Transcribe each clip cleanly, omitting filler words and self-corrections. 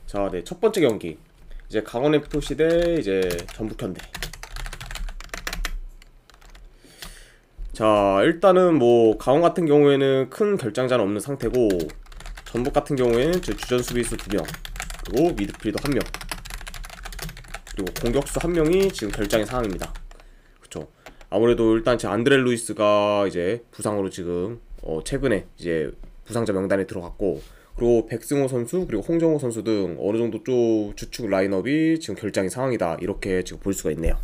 자, 네, 첫 번째 경기 이제 강원FC 대 이제 전북현대. 자, 일단은 뭐 강원 같은 경우에는 큰 결장자는 없는 상태고, 전북 같은 경우에는 주전 수비수 2명, 그리고 미드필더 1명, 그리고 공격수 1명이 지금 결장의 상황입니다. 그쵸? 아무래도 일단 제 안드레 루이스가 이제 부상으로 지금 최근에 이제 부상자 명단에 들어갔고, 그리고 백승호 선수 그리고 홍정호 선수 등 어느 정도 좀 주축 라인업이 지금 결장의 상황이다, 이렇게 지금 볼 수가 있네요.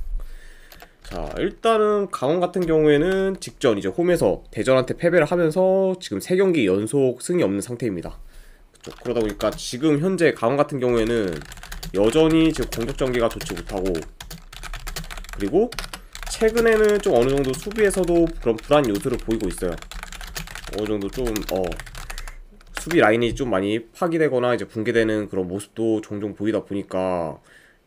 자, 일단은 강원 같은 경우에는 직전 이제 홈에서 대전한테 패배를 하면서 지금 3경기 연속 승이 없는 상태입니다. 그쵸? 그러다 보니까 지금 현재 강원 같은 경우에는 여전히 지금 공격 전개가 좋지 못하고, 그리고 최근에는 좀 어느 정도 수비에서도 그런 불안 요소를 보이고 있어요. 어느 정도 좀 수비 라인이 좀 많이 파기되거나 이제 붕괴되는 그런 모습도 종종 보이다 보니까,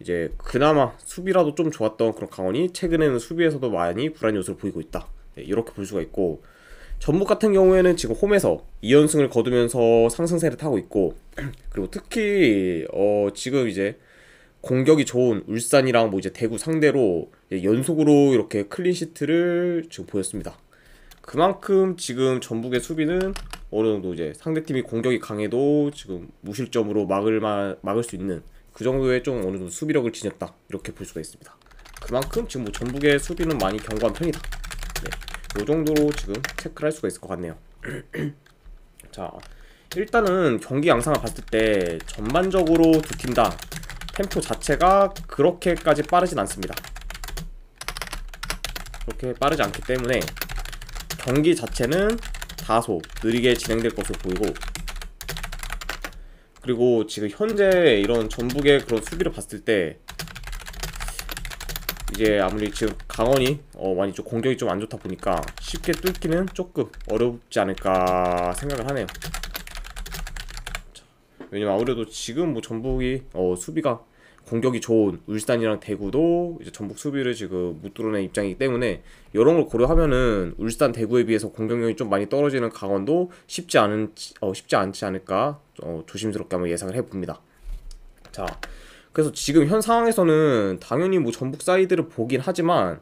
이제 그나마 수비라도 좀 좋았던 그런 강원이 최근에는 수비에서도 많이 불안 요소를 보이고 있다, 네, 이렇게 볼 수가 있고, 전북 같은 경우에는 지금 홈에서 2연승을 거두면서 상승세를 타고 있고, 그리고 특히 지금 이제 공격이 좋은 울산이랑 뭐 이제 대구 상대로 연속으로 이렇게 클린시트를 지금 보였습니다. 그만큼 지금 전북의 수비는 어느 정도 이제 상대팀이 공격이 강해도 지금 무실점으로 막을 수 있는 그 정도의 좀 어느 정도 수비력을 지녔다, 이렇게 볼 수가 있습니다. 그만큼 지금 뭐 전북의 수비는 많이 견고한 편이다. 네, 이 정도로 지금 체크를 할 수가 있을 것 같네요. 자, 일단은 경기 양상을 봤을 때 전반적으로 두 팀 다 템포 자체가 그렇게까지 빠르진 않습니다. 그렇게 빠르지 않기 때문에 경기 자체는 다소 느리게 진행될 것으로 보이고, 그리고 지금 현재 이런 전북의 그런 수비를 봤을 때 이제 아무리 지금 강원이 많이 좀 공격이 좀 안 좋다 보니까 쉽게 뚫기는 조금 어렵지 않을까 생각을 하네요. 왜냐면 아무래도 지금 뭐 전북이 수비가 공격이 좋은 울산이랑 대구도 이제 전북 수비를 지금 못 뚫어낸 입장이기 때문에, 이런 걸 고려하면은 울산 대구에 비해서 공격력이 좀 많이 떨어지는 강원도 쉽지 않지 않을까 조심스럽게 한번 예상을 해봅니다. 자, 그래서 지금 현 상황에서는 당연히 뭐 전북 사이드를 보긴 하지만,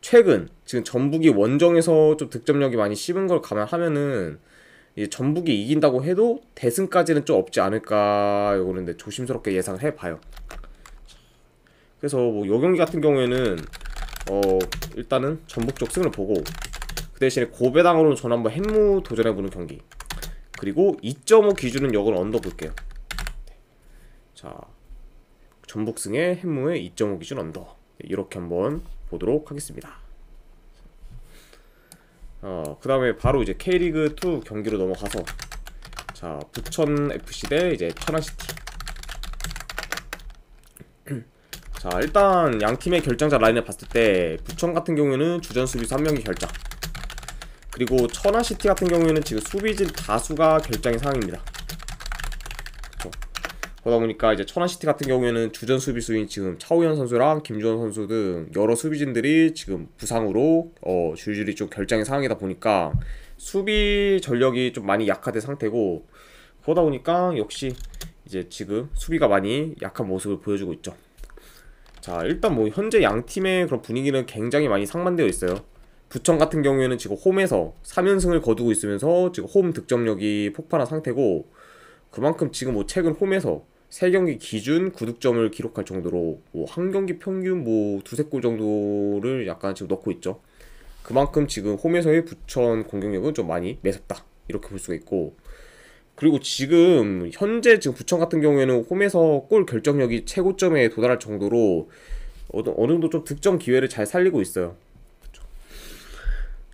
최근 지금 전북이 원정에서 좀 득점력이 많이 씹은 걸 감안하면은 이제 전북이 이긴다고 해도 대승까지는 좀 없지 않을까, 요거는 조심스럽게 예상을 해봐요. 그래서 뭐 요 경기 같은 경우에는 일단은 전북 쪽 승을 보고, 그 대신에 고배당으로는 전 한번 햄무 도전해보는 경기, 그리고 2.5 기준은 역을 언더 볼게요. 자, 전북 승에 햄무의 2.5 기준 언더, 이렇게 한번 보도록 하겠습니다. 그 다음에 바로 이제 K리그2 경기로 넘어가서, 자, 부천FC 대 이제 천안시티. 자, 일단 양 팀의 결장자 라인을 봤을 때 부천 같은 경우에는 주전 수비수 1명이 결장, 그리고 천안시티 같은 경우에는 지금 수비진 다수가 결장의 상황입니다. 그쵸? 그러다 보니까 이제 천안시티 같은 경우에는 주전 수비수인 지금 차우현 선수랑 김주원 선수 등 여러 수비진들이 지금 부상으로 줄줄이 좀 결장의 상황이다 보니까 수비 전력이 좀 많이 약화된 상태고, 그러다 보니까 역시 이제 지금 수비가 많이 약한 모습을 보여주고 있죠. 자, 일단 뭐 현재 양 팀의 그런 분위기는 굉장히 많이 상반되어 있어요. 부천 같은 경우에는 지금 홈에서 3연승을 거두고 있으면서 지금 홈 득점력이 폭발한 상태고, 그만큼 지금 뭐 최근 홈에서 3경기 기준 9득점을 기록할 정도로 뭐 한 경기 평균 뭐 두세 골 정도를 약간 지금 넣고 있죠. 그만큼 지금 홈에서의 부천 공격력은 좀 많이 매섭다, 이렇게 볼 수가 있고, 그리고 지금 현재 지금 부천 같은 경우에는 홈에서 골 결정력이 최고점에 도달할 정도로 어느 정도 좀 득점 기회를 잘 살리고 있어요.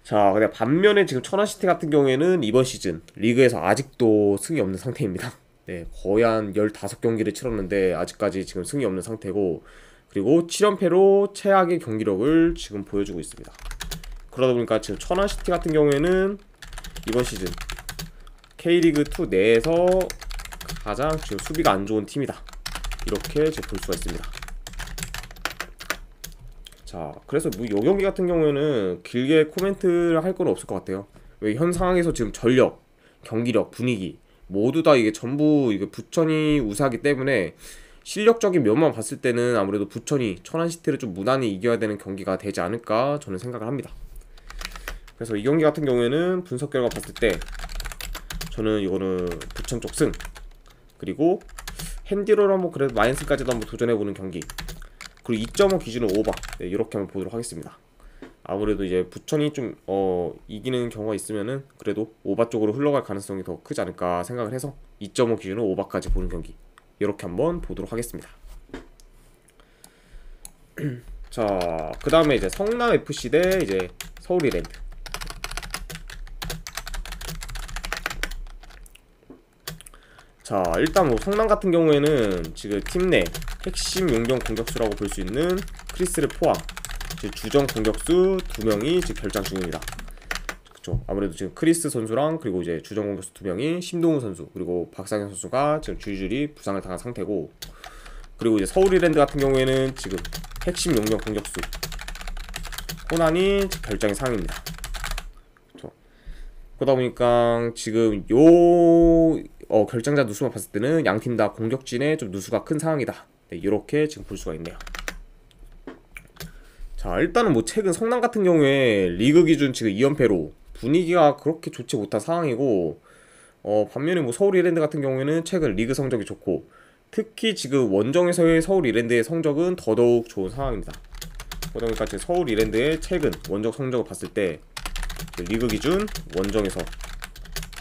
자, 근데 반면에 지금 천안시티 같은 경우에는 이번 시즌 리그에서 아직도 승이 없는 상태입니다. 네, 거의 한 15경기를 치렀는데 아직까지 지금 승이 없는 상태고, 그리고 7연패로 최악의 경기력을 지금 보여주고 있습니다. 그러다 보니까 지금 천안시티 같은 경우에는 이번 시즌 K리그2 내에서 가장 지금 수비가 안 좋은 팀이다, 이렇게 지금 볼 수가 있습니다. 자, 그래서 뭐 요 경기 같은 경우에는 길게 코멘트를 할 건 없을 것 같아요. 왜 현 상황에서 지금 전력, 경기력, 분위기 모두 다 이게 전부 이게 부천이 우세하기 때문에 실력적인 면만 봤을 때는 아무래도 부천이 천안시티를 좀 무난히 이겨야 되는 경기가 되지 않을까 저는 생각을 합니다. 그래서 이 경기 같은 경우에는 분석 결과 봤을 때 저는 이거는 부천 쪽 승, 그리고 핸디로를 한번 그래도 마인스까지도 한번 도전해보는 경기, 그리고 2.5 기준으로 오바, 네, 이렇게 한번 보도록 하겠습니다. 아무래도 이제 부천이 좀 이기는 경우가 있으면은 그래도 오바 쪽으로 흘러갈 가능성이 더 크지 않을까 생각을 해서 2.5 기준으로 오바까지 보는 경기 이렇게 한번 보도록 하겠습니다. 자, 그 다음에 이제 성남FC 대 이제 서울이랜드. 자, 일단 뭐 성남 같은 경우에는 지금 팀 내 핵심 용병 공격수라고 볼 수 있는 크리스를 포함 주전 공격수 2명이 지금 결장 중입니다. 그쵸? 아무래도 지금 크리스 선수랑 그리고 이제 주전 공격수 2명이 심동우 선수 그리고 박상현 선수가 지금 주의줄이 부상을 당한 상태고, 그리고 이제 서울이랜드 같은 경우에는 지금 핵심 용병 공격수 호난이 결장의 상황입니다. 그쵸? 그러다 보니까 지금 요 결장자 누수만 봤을 때는 양팀 다 공격진에 좀 누수가 큰 상황이다. 네, 이렇게 지금 볼 수가 있네요. 자, 일단은 뭐 최근 성남 같은 경우에 리그 기준 지금 2연패로 분위기가 그렇게 좋지 못한 상황이고, 반면에 뭐 서울 이랜드 같은 경우에는 최근 리그 성적이 좋고, 특히 지금 원정에서의 서울 이랜드의 성적은 더더욱 좋은 상황입니다. 그러다 보니까 지금 서울 이랜드의 최근 원정 성적을 봤을 때 리그 기준 원정에서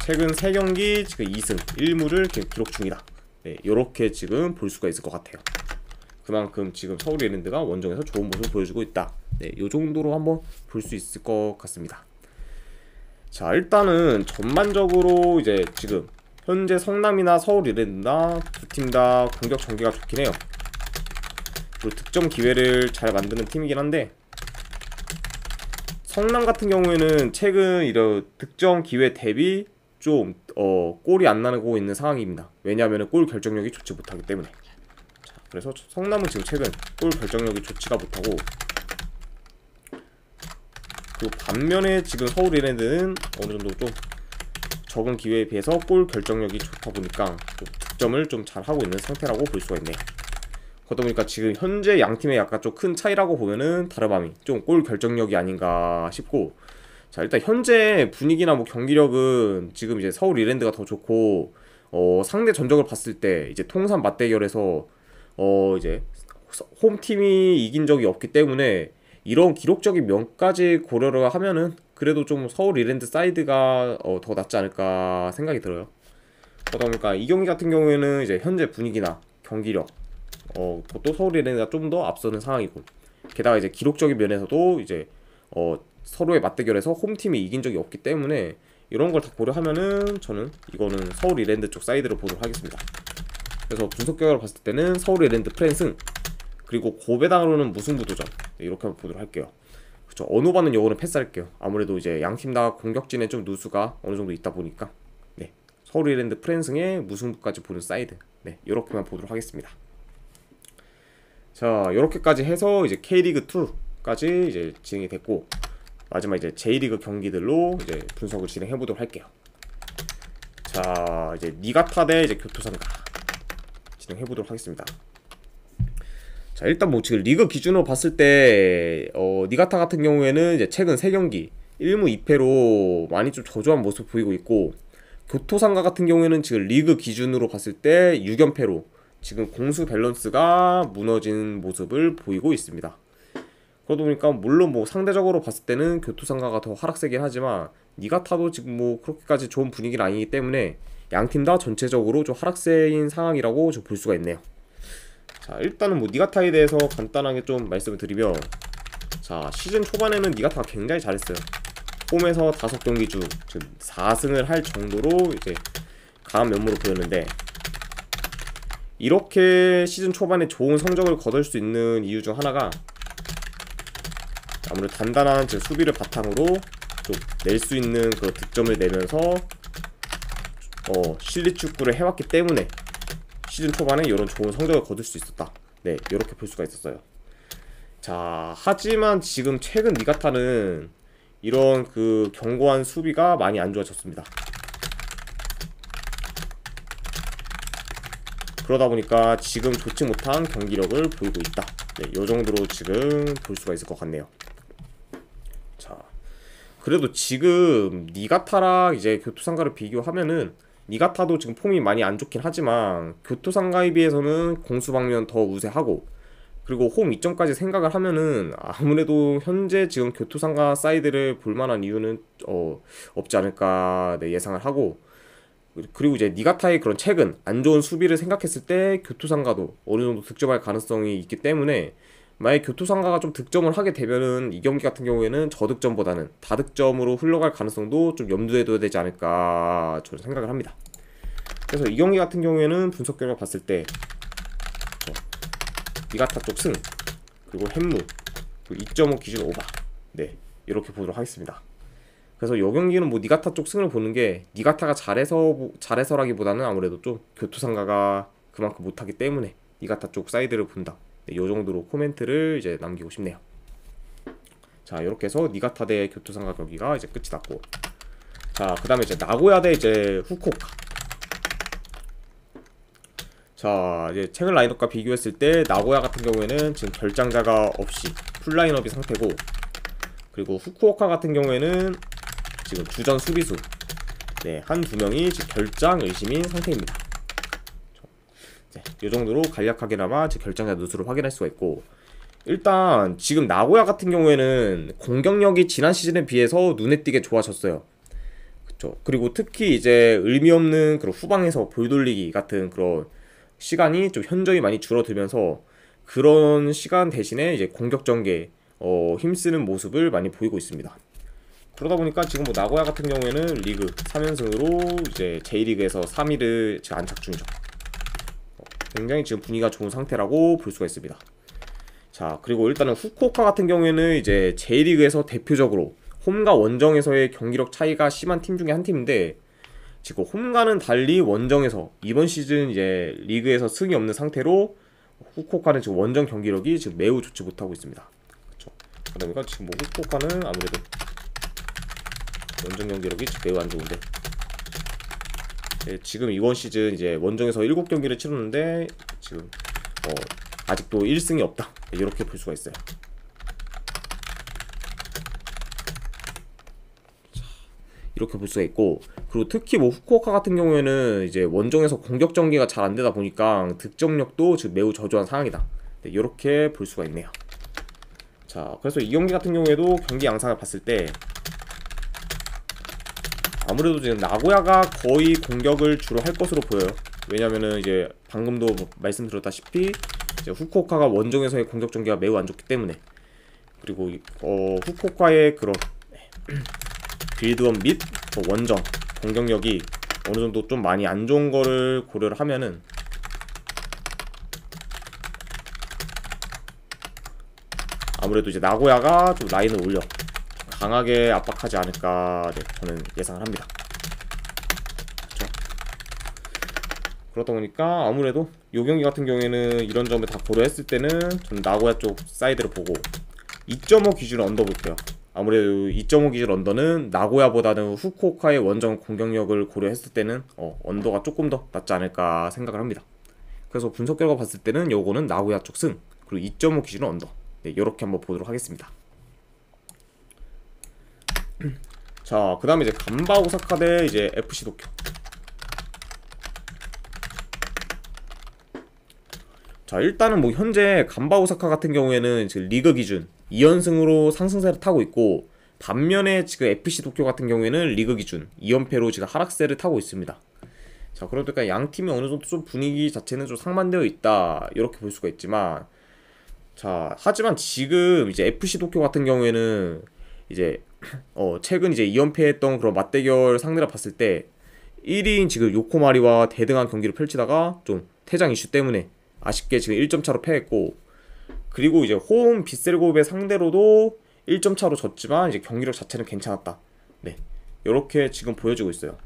최근 3경기 지금 2승 1무를 기록 중이다. 네, 이렇게 지금 볼 수가 있을 것 같아요. 그만큼 지금 서울 이랜드가 원정에서 좋은 모습을 보여주고 있다. 네, 요 정도로 한번 볼 수 있을 것 같습니다. 자, 일단은 전반적으로 이제 지금 현재 성남이나 서울 이랜드나 두 팀 다 공격 전개가 좋긴 해요. 그리고 득점 기회를 잘 만드는 팀이긴 한데, 성남 같은 경우에는 최근 이런 득점 기회 대비 좀 골이 안 나고 있는 상황입니다. 왜냐하면 골 결정력이 좋지 못하기 때문에. 그래서 성남은 지금 최근 골 결정력이 좋지가 못하고, 그리고 반면에 지금 서울 이랜드는 어느정도 좀 적은 기회에 비해서 골 결정력이 좋다 보니까 득점을 좀 잘하고 있는 상태라고 볼 수가 있네요. 그러다 보니까 지금 현재 양팀의 약간 좀 큰 차이라고 보면은 다르밤이 좀 골 결정력이 아닌가 싶고, 자, 일단 현재 분위기나 뭐 경기력은 지금 이제 서울 이랜드가 더 좋고, 상대 전적을 봤을 때 이제 통산 맞대결에서 이제 홈팀이 이긴 적이 없기 때문에 이런 기록적인 면까지 고려를 하면은 그래도 좀 서울 이랜드 사이드가 더 낫지 않을까 생각이 들어요. 그러다 보니까 이 경기 같은 경우에는 이제 현재 분위기나 경기력 또 서울 이랜드가 좀 더 앞서는 상황이고, 게다가 이제 기록적인 면에서도 이제 서로의 맞대결에서 홈팀이 이긴 적이 없기 때문에 이런 걸 다 고려하면은 저는 이거는 서울 이랜드 쪽 사이드를 보도록 하겠습니다. 그래서 분석 결과를 봤을 때는 서울 이랜드 프랜승, 그리고 고배당으로는 무승부 도전, 네, 이렇게 한번 보도록 할게요. 그쵸, 어느 반은 요거는 패스할게요. 아무래도 이제 양팀 다 공격진에 좀 누수가 어느 정도 있다 보니까, 네, 서울 이랜드 프랜승의 무승부까지 보는 사이드, 네, 이렇게만 보도록 하겠습니다. 자, 이렇게까지 해서 이제 K리그 2까지 이제 진행이 됐고, 마지막 이제 J리그 경기들로 이제 분석을 진행해 보도록 할게요. 자, 이제 니가타 대 이제 교토상가 진행해 보도록 하겠습니다. 자, 일단 뭐 지금 리그 기준으로 봤을 때 니가타 같은 경우에는 이제 최근 3경기 1무 2패로 많이 좀 저조한 모습 보이고 있고, 교토상가 같은 경우에는 지금 리그 기준으로 봤을 때 6연패로 지금 공수 밸런스가 무너진 모습을 보이고 있습니다. 그러다 보니까 물론 뭐 상대적으로 봤을 때는 교토상가가 더 하락세긴 하지만 니가타도 지금 뭐 그렇게까지 좋은 분위기는 아니기 때문에 양팀 다 전체적으로 좀 하락세인 상황이라고 좀 볼 수가 있네요. 자, 일단은 뭐 니가타에 대해서 간단하게 좀 말씀을 드리면, 자, 시즌 초반에는 니가타가 굉장히 잘했어요. 홈에서 5경기 중 지금 4승을 할 정도로 이제 강한 면모를 보였는데, 이렇게 시즌 초반에 좋은 성적을 거둘 수 있는 이유 중 하나가 아무래도 단단한 제 수비를 바탕으로 좀 낼 수 있는 그 득점을 내면서 실리 축구를 해왔기 때문에 시즌 초반에 이런 좋은 성적을 거둘 수 있었다. 네, 이렇게 볼 수가 있었어요. 자, 하지만 지금 최근 니가타는 이런 그 견고한 수비가 많이 안 좋아졌습니다. 그러다 보니까 지금 좋지 못한 경기력을 보이고 있다. 네, 요 정도로 지금 볼 수가 있을 것 같네요. 자, 그래도 지금 니가타랑 이제 교토상가를 비교하면은 니가타도 지금 폼이 많이 안 좋긴 하지만 교토상가에 비해서는 공수방면 더 우세하고, 그리고 홈 이점까지 생각을 하면은 아무래도 현재 지금 교토상가 사이드를 볼만한 이유는 없지 않을까, 네, 예상을 하고, 그리고 이제 니가타의 그런 최근 안 좋은 수비를 생각했을 때 교토상가도 어느 정도 득점할 가능성이 있기 때문에, 만약 교토상가가 좀 득점을 하게 되면은 이 경기 같은 경우에는 저득점보다는 다득점으로 흘러갈 가능성도 좀 염두에 둬야 되지 않을까 저는 생각을 합니다. 그래서 이 경기 같은 경우에는 분석 결과 봤을 때 니가타 쪽 승, 그리고 햄무, 그리고 2.5 기준 오바, 네, 이렇게 보도록 하겠습니다. 그래서 이 경기는 뭐 니가타 쪽 승을 보는 게 니가타가 잘해서라기보다는 아무래도 좀 교토상가가 그만큼 못하기 때문에 니가타 쪽 사이드를 본다. 네, 요 정도로 코멘트를 이제 남기고 싶네요. 자, 이렇게 해서 니가타 대 교토상가 경기가 이제 끝이 났고, 자, 그 다음에 이제 나고야 대 이제 후쿠오카. 자, 이제 최근 라인업과 비교했을 때 나고야 같은 경우에는 지금 결장자가 없이 풀 라인업이 상태고, 그리고 후쿠오카 같은 경우에는 지금 주전 수비수, 네, 한두 명이 지금 결장 의심인 상태입니다. 이 정도로 간략하게나마 결장자 누수를 확인할 수가 있고, 일단 지금 나고야 같은 경우에는 공격력이 지난 시즌에 비해서 눈에 띄게 좋아졌어요. 그쵸? 그리고 특히 이제 의미 없는 그런 후방에서 볼 돌리기 같은 그런 시간이 좀 현저히 많이 줄어들면서, 그런 시간 대신에 이제 공격 전개에 힘쓰는 모습을 많이 보이고 있습니다. 그러다 보니까 지금 뭐 나고야 같은 경우에는 리그 3연승으로 이제 J리그에서 3위를 지금 안착 중이죠. 굉장히 지금 분위기가 좋은 상태라고 볼 수가 있습니다. 자, 그리고 일단은 후쿠오카 같은 경우에는 이제 J리그에서 대표적으로 홈과 원정에서의 경기력 차이가 심한 팀 중에 한 팀인데, 지금 홈과는 달리 원정에서 이번 시즌 이제 리그에서 승이 없는 상태로 후쿠오카는 지금 원정 경기력이 지금 매우 좋지 못하고 있습니다. 그렇죠? 그러다 보니까 지금 뭐 후쿠오카는 아무래도 원정 경기력이 매우 안 좋은데, 네, 지금 이번 시즌 이제 원정에서 7경기를 치렀는데 지금 아직도 1승이 없다, 네, 이렇게 볼 수가 있어요. 자, 이렇게 볼 수가 있고, 그리고 특히 뭐 후쿠오카 같은 경우에는 이제 원정에서 공격 전개가 잘 안 되다 보니까 득점력도 지금 매우 저조한 상황이다, 네, 이렇게 볼 수가 있네요. 자, 그래서 이 경기 같은 경우에도 경기 양상을 봤을 때 아무래도 지금 나고야가 거의 공격을 주로 할 것으로 보여요. 왜냐면은 이제 방금도 말씀드렸다시피 이제 후쿠오카가 원정에서의 공격 전개가 매우 안 좋기 때문에, 그리고 후쿠오카의 그런 빌드업 및 원정 공격력이 어느 정도 좀 많이 안 좋은 거를 고려를 하면은 아무래도 이제 나고야가 좀 라인을 올려 강하게 압박하지 않을까, 네, 저는 예상을 합니다. 그렇죠? 그러다 보니까 아무래도 이 경기 같은 경우에는 이런 점을 다 고려했을 때는 저는 나고야 쪽 사이드를 보고 2.5 기준 언더 볼게요. 아무래도 2.5 기준 언더는 나고야보다는 후쿠오카의 원정 공격력을 고려했을 때는 언더가 조금 더 낫지 않을까 생각을 합니다. 그래서 분석 결과 봤을 때는 요거는 나고야 쪽 승, 그리고 2.5 기준 언더, 네, 이렇게 한번 보도록 하겠습니다. 자, 그 다음에 이제 간바 오사카 대 이제 FC 도쿄. 자, 일단은 뭐 현재 간바 오사카 같은 경우에는 지금 리그 기준 2연승으로 상승세를 타고 있고, 반면에 지금 FC 도쿄 같은 경우에는 리그 기준 2연패로 지금 하락세를 타고 있습니다. 자, 그러니까 양 팀이 어느 정도 좀 분위기 자체는 좀 상반되어 있다, 이렇게 볼 수가 있지만, 자, 하지만 지금 이제 FC 도쿄 같은 경우에는 이제 최근 이제 2연패했던 그런 맞대결 상대를 봤을 때 1위인 지금 요코마리와 대등한 경기를 펼치다가 좀 퇴장 이슈 때문에 아쉽게 지금 1점 차로 패했고, 그리고 이제 홈 빗셀곱의 상대로도 1점 차로 졌지만 이제 경기력 자체는 괜찮았다, 네, 이렇게 지금 보여지고 있어요.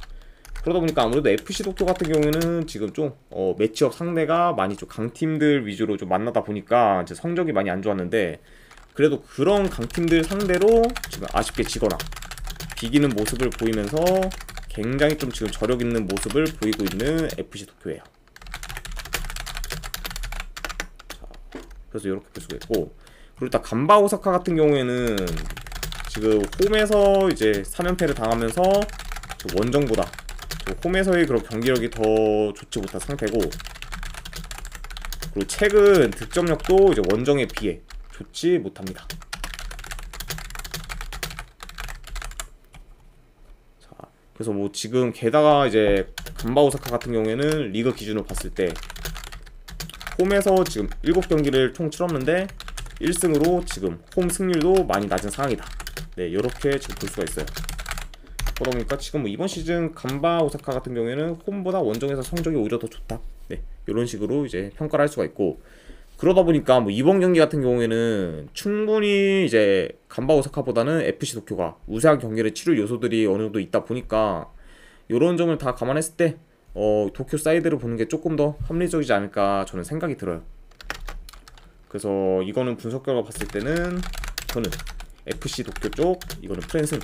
그러다 보니까 아무래도 FC 도쿄 같은 경우는 지금 좀 매치업 상대가 많이 좀 강팀들 위주로 좀 만나다 보니까 이제 성적이 많이 안 좋았는데, 그래도 그런 강팀들 상대로 지금 아쉽게 지거나 비기는 모습을 보이면서 굉장히 좀 지금 저력 있는 모습을 보이고 있는 FC 도쿄예요. 그래서 이렇게 볼 수가 있고, 그리고 딱 간바 오사카 같은 경우에는 지금 홈에서 이제 3연패를 당하면서 원정보다 홈에서의 그런 경기력이 더 좋지 못한 상태고, 그리고 최근 득점력도 이제 원정에 비해 좋지 못합니다. 자, 그래서 뭐 지금 게다가 이제 간바 오사카 같은 경우에는 리그 기준으로 봤을 때 홈에서 지금 7경기를 총 치렀는데 1승으로 지금 홈 승률도 많이 낮은 상황이다. 네, 요렇게 지금 볼 수가 있어요. 그러다 보니까 지금 뭐 이번 시즌 간바 오사카 같은 경우에는 홈보다 원정에서 성적이 오히려 더 좋다. 네, 이런 식으로 이제 평가를 할 수가 있고, 그러다 보니까 뭐 이번 경기 같은 경우에는 충분히 이제 간바 오사카보다는 FC 도쿄가 우세한 경기를 치를 요소들이 어느 정도 있다 보니까 이런 점을 다 감안했을 때 도쿄 사이드를 보는 게 조금 더 합리적이지 않을까 저는 생각이 들어요. 그래서 이거는 분석 결과 봤을 때는 저는 FC 도쿄 쪽, 이거는 프랜승,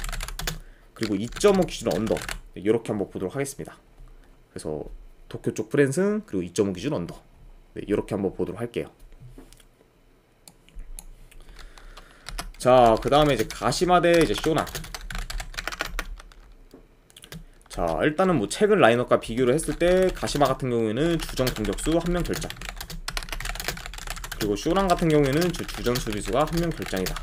그리고 2.5 기준 언더, 이렇게 한번 보도록 하겠습니다. 그래서 도쿄 쪽 프랜승, 그리고 2.5 기준 언더, 네, 이렇게 한번 보도록 할게요. 자, 그 다음에 이제 가시마 대 이제 쇼나. 자, 일단은 뭐 최근 라인업과 비교를 했을 때 가시마 같은 경우에는 주전 공격수 1명 결장, 그리고 쇼난 같은 경우에는 주전 수비수가 1명 결장이다.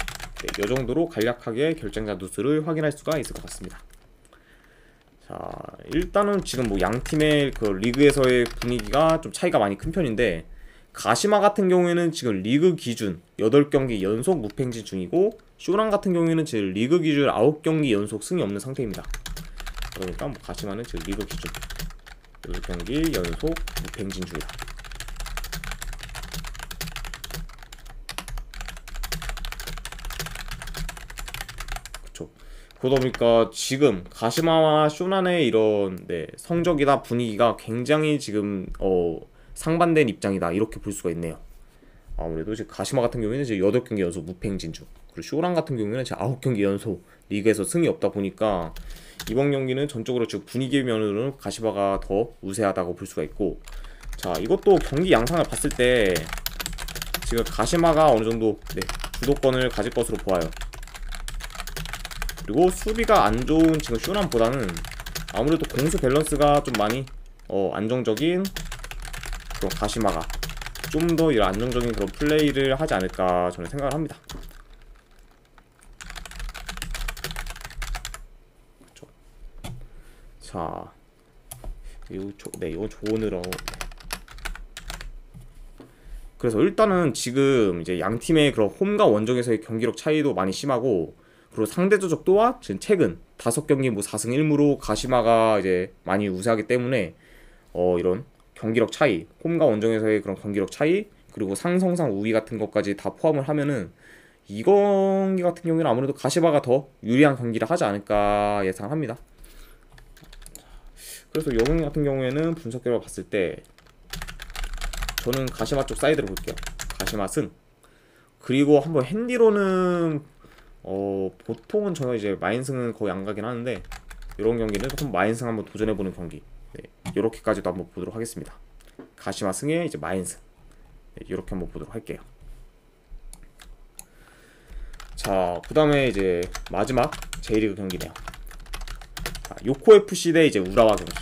네, 이 정도로 간략하게 결장자 누수를 확인할 수가 있을 것 같습니다. 자, 일단은 지금 뭐 양 팀의 그 리그에서의 분위기가 좀 차이가 많이 큰 편인데, 가시마 같은 경우에는 지금 리그 기준 8경기 연속 무패행진 중이고, 쇼난 같은 경우에는 지금 리그 기준 9경기 연속 승이 없는 상태입니다. 그러니까 뭐 가시마는 지금 리그 기준 8경기 연속 무패행진 중이다. 그러다 보니까 지금 가시마와 쇼난의 이런 성적이나 분위기가 굉장히 지금 상반된 입장이다, 이렇게 볼 수가 있네요. 아무래도 지금 가시마 같은 경우에는 지금 8경기 연속 무패행진 중, 그리고 쇼난 같은 경우에는 지금 9경기 연속 리그에서 승이 없다 보니까 이번 경기는 전적으로 지금 분위기 면으로는 가시마가 더 우세하다고 볼 수가 있고, 자, 이것도 경기 양상을 봤을 때 지금 가시마가 어느 정도 주도권을 가질 것으로 보아요. 그리고 수비가 안 좋은 지금 쇼난보다는 아무래도 공수 밸런스가 좀 많이 안정적인 그런 가시마가 좀 더 이런 안정적인 그런 플레이를 하지 않을까 저는 생각을 합니다. 그렇죠. 자, 이거 조언으로. 그래서 일단은 지금 이제 양 팀의 그런 홈과 원정에서의 경기력 차이도 많이 심하고, 그리고 상대조적 또한 지금 최근 5경기 뭐 4승 1무로 가시마가 이제 많이 우세하기 때문에 이런 경기력 차이, 홈과 원정에서의 그런 경기력 차이, 그리고 상성상 우위 같은 것까지 다 포함을 하면은 이 경기 같은 경우에는 아무래도 가시마가 더 유리한 경기를 하지 않을까 예상합니다. 그래서 이 경기 같은 경우에는 분석 결과 봤을 때 저는 가시마 쪽 사이드를 볼게요. 가시마 승. 그리고 한번 핸디로는 보통은 저는 이제 마인승은 거의 안 가긴 하는데, 이런 경기는 조금 마인승 한번 도전해보는 경기, 이렇게까지도 한번 보도록 하겠습니다. 가시마 승에 이제 마인승, 이렇게 한번 보도록 할게요. 자, 그 다음에 이제 마지막 J리그 경기네요. 자, 요코FC 대 이제 우라와 경기.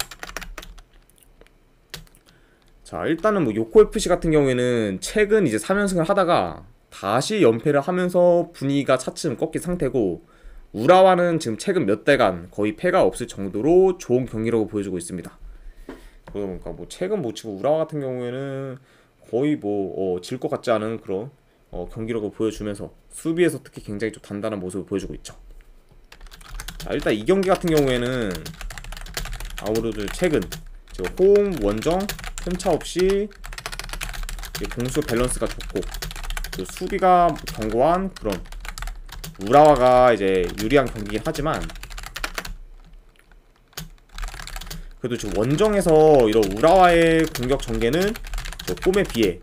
자, 일단은 뭐 요코FC 같은 경우에는 최근 이제 3연승을 하다가 다시 연패를 하면서 분위기가 차츰 꺾인 상태고, 우라와는 지금 최근 몇 달간 거의 패가 없을 정도로 좋은 경기력을 보여주고 있습니다. 그러다 보니까 뭐 최근 뭐 지금 우라와 같은 경우에는 거의 뭐 질 것 같지 않은 그런 경기력을 보여주면서 수비에서 특히 굉장히 좀 단단한 모습을 보여주고 있죠. 자, 일단 이 경기 같은 경우에는 아무래도 최근 지금 홈, 원정, 편차 없이 공수 밸런스가 좋고, 수비가 견고한 그런 우라와가 이제 유리한 경기긴 하지만, 그래도 지금 원정에서 이런 우라와의 공격 전개는 홈에 비해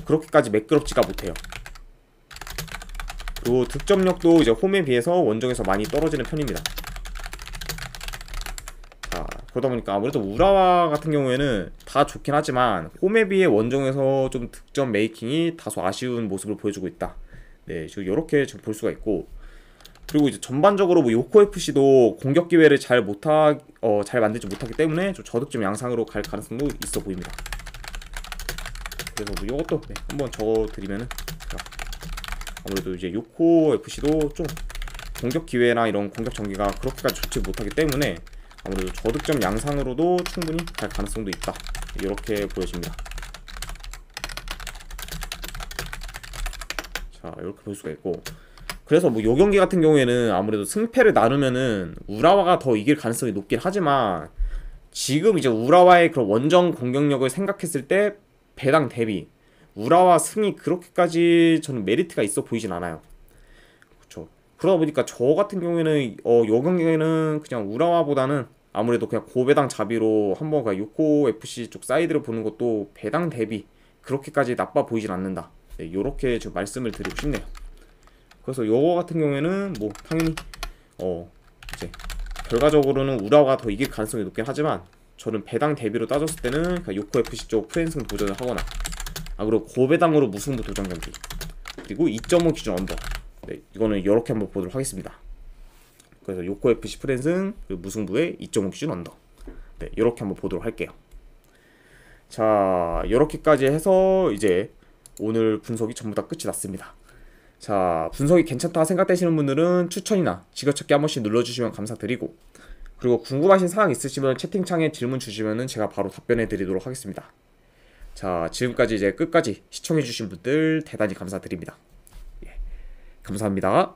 그렇게까지 매끄럽지가 못해요. 그리고 득점력도 이제 홈에 비해서 원정에서 많이 떨어지는 편입니다. 자, 그러다 보니까 아무래도 우라와 같은 경우에는 다 좋긴 하지만 홈에 비해 원정에서 좀 득점 메이킹이 다소 아쉬운 모습을 보여주고 있다. 네, 지금 이렇게 지금 볼 수가 있고, 그리고 이제 전반적으로 뭐 요코 FC도 공격 기회를 잘 만들지 못하기 때문에 좀 저득점 양상으로 갈 가능성도 있어 보입니다. 그래서 뭐 이것도 네, 한번 적어드리면은, 아무래도 이제 요코 FC도 좀 공격 기회나 이런 공격 전개가 그렇게까지 좋지 못하기 때문에 아무래도 저득점 양상으로도 충분히 갈 가능성도 있다, 이렇게 보여집니다. 자, 이렇게 볼 수가 있고, 그래서 뭐 요 경기 같은 경우에는 아무래도 승패를 나누면은 우라와가 더 이길 가능성이 높긴 하지만, 지금 이제 우라와의 그런 원정 공격력을 생각했을 때 배당 대비 우라와 승이 그렇게까지 저는 메리트가 있어 보이진 않아요. 그렇죠. 그러다 보니까 저 같은 경우에는 요 경기에는 그냥 우라와보다는 아무래도 그냥 고배당 자비로 한번 그냥 요코 FC 쪽 사이드를 보는 것도 배당 대비 그렇게까지 나빠 보이진 않는다. 네, 요렇게 좀 말씀을 드리고 싶네요. 그래서 요거 같은 경우에는 뭐 당연히 이제 결과적으로는 우라와가 더 이길 가능성이 높긴 하지만, 저는 배당 대비로 따졌을 때는 요코 FC 쪽 프랜승 도전을 하거나, 그리고 고배당으로 무승부 도전 경기, 그리고 2.5 기준 언더, 네, 이거는 이렇게 한번 보도록 하겠습니다. 그래서 요코 FC 프랜승 무승부의 2.5 기준 언더, 네, 이렇게 한번 보도록 할게요. 자, 이렇게까지 해서 이제 오늘 분석이 전부 다 끝이 났습니다. 자, 분석이 괜찮다 생각되시는 분들은 추천이나 지겨찾기 한 번씩 눌러주시면 감사드리고, 그리고 궁금하신 사항 있으시면 채팅창에 질문 주시면 제가 바로 답변해 드리도록 하겠습니다. 자, 지금까지 이제 끝까지 시청해주신 분들 대단히 감사드립니다. 예, 감사합니다.